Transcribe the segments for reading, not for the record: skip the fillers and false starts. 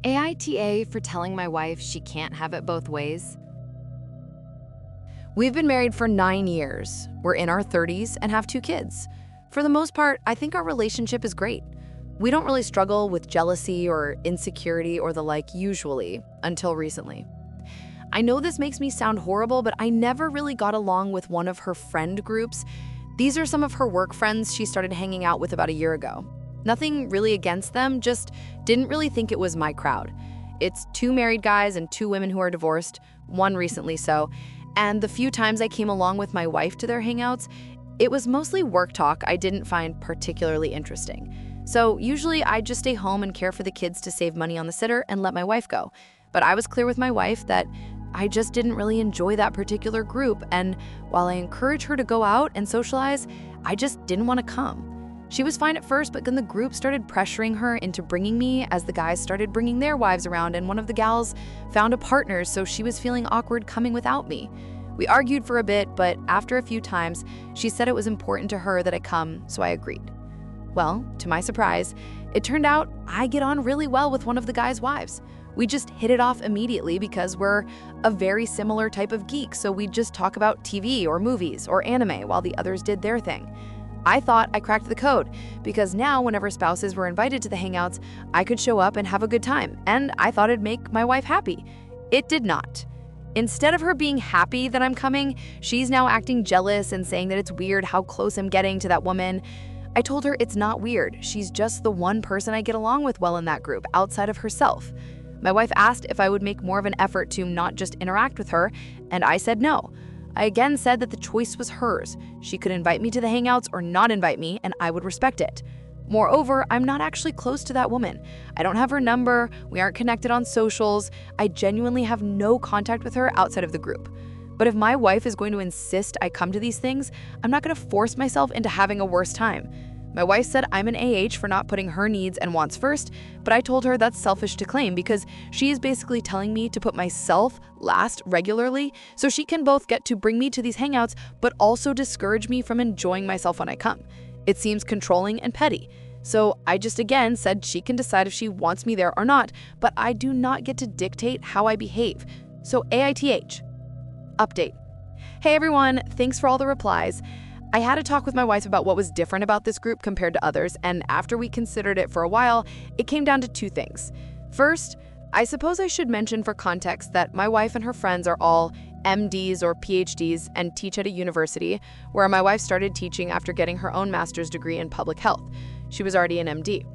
AITA for telling my wife she can't have it both ways. We've been married for 9 years. We're in our 30s and have 2 kids. For the most part, I think our relationship is great. We don't really struggle with jealousy or insecurity or the like usually, until recently. I know this makes me sound horrible, but I never really got along with one of her friend groups. These are some of her work friends she started hanging out with about a year ago. Nothing really against them, just didn't really think it was my crowd. It's 2 married guys and 2 women who are divorced, 1 recently so, and the few times I came along with my wife to their hangouts, it was mostly work talk I didn't find particularly interesting. So usually I'd just stay home and care for the kids to save money on the sitter and let my wife go. But I was clear with my wife that I just didn't really enjoy that particular group, and while I encouraged her to go out and socialize, I just didn't want to come. She was fine at first, but then the group started pressuring her into bringing me as the guys started bringing their wives around, and one of the gals found a partner, so she was feeling awkward coming without me. We argued for a bit, but after a few times, she said it was important to her that I come, so I agreed. Well, to my surprise, it turned out I get on really well with one of the guys' wives. We just hit it off immediately because we're a very similar type of geek, so we'd just talk about TV or movies or anime while the others did their thing. I thought I cracked the code because now whenever spouses were invited to the hangouts, I could show up and have a good time, and I thought it'd make my wife happy. It did not. Instead of her being happy that I'm coming, she's now acting jealous and saying that it's weird how close I'm getting to that woman. I told her it's not weird. She's just the one person I get along with well in that group, outside of herself. My wife asked if I would make more of an effort to not just interact with her, and I said no. I again said that the choice was hers. She could invite me to the hangouts or not invite me, and I would respect it. Moreover, I'm not actually close to that woman. I don't have her number, we aren't connected on socials, I genuinely have no contact with her outside of the group. But if my wife is going to insist I come to these things, I'm not going to force myself into having a worse time. My wife said I'm an AH for not putting her needs and wants first, but I told her that's selfish to claim because she is basically telling me to put myself last regularly so she can both get to bring me to these hangouts but also discourage me from enjoying myself when I come. It seems controlling and petty. So I just again said she can decide if she wants me there or not, but I do not get to dictate how I behave. So AITH. Update. Hey everyone, thanks for all the replies. I had a talk with my wife about what was different about this group compared to others, and after we considered it for a while, it came down to 2 things. First, I suppose I should mention for context that my wife and her friends are all MDs or PhDs and teach at a university, where my wife started teaching after getting her own master's degree in public health. She was already an MD.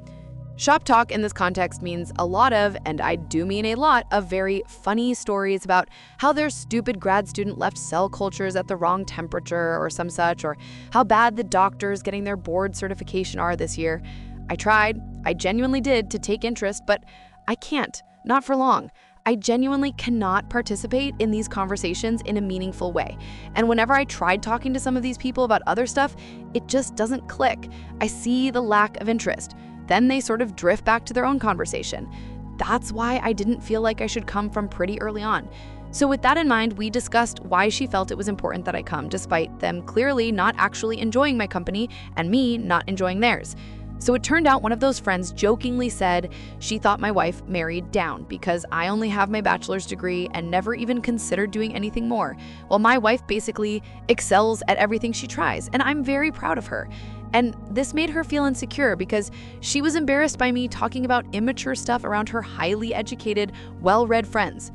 Shop talk in this context means a lot of, and I do mean a lot, of very funny stories about how their stupid grad student left cell cultures at the wrong temperature or some such, or how bad the doctors getting their board certification are this year. I tried, I genuinely did, to take interest, but I can't, not for long. I genuinely cannot participate in these conversations in a meaningful way. And whenever I tried talking to some of these people about other stuff, it just doesn't click. I see the lack of interest. Then they sort of drift back to their own conversation. That's why I didn't feel like I should come from pretty early on. So with that in mind, we discussed why she felt it was important that I come, despite them clearly not actually enjoying my company and me not enjoying theirs. So it turned out one of those friends jokingly said she thought my wife married down because I only have my bachelor's degree and never even considered doing anything more, while my wife basically excels at everything she tries, and I'm very proud of her. And this made her feel insecure because she was embarrassed by me talking about immature stuff around her highly educated, well-read friends.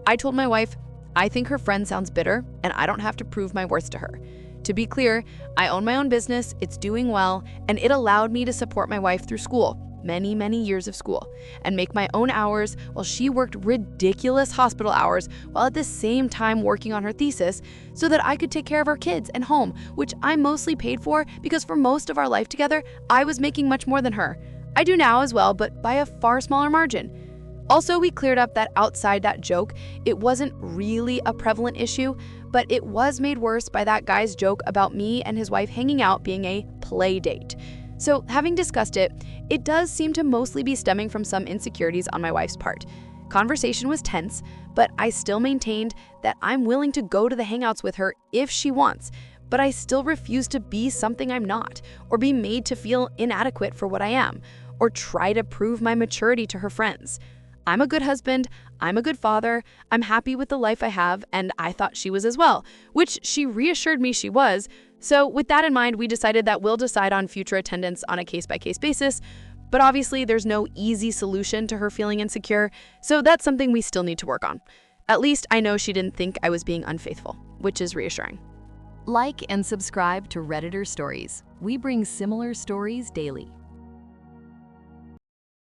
I told my wife, I think her friend sounds bitter and I don't have to prove my worth to her. To be clear, I own my own business, it's doing well, and it allowed me to support my wife through school, many years of school, and make my own hours while she worked ridiculous hospital hours while at the same time working on her thesis so that I could take care of our kids and home, which I mostly paid for because for most of our life together, I was making much more than her. I do now as well, but by a far smaller margin. Also, we cleared up that outside that joke, it wasn't really a prevalent issue, but it was made worse by that guy's joke about me and his wife hanging out being a play date. So having discussed it, it does seem to mostly be stemming from some insecurities on my wife's part. Conversation was tense, but I still maintained that I'm willing to go to the hangouts with her if she wants, but I still refuse to be something I'm not, or be made to feel inadequate for what I am, or try to prove my maturity to her friends. I'm a good husband, I'm a good father, I'm happy with the life I have, and I thought she was as well, which she reassured me she was. So with that in mind, we decided that we'll decide on future attendance on a case-by-case basis. But obviously, there's no easy solution to her feeling insecure, so that's something we still need to work on. At least I know she didn't think I was being unfaithful, which is reassuring. Like and subscribe to Redditor Stories. We bring similar stories daily.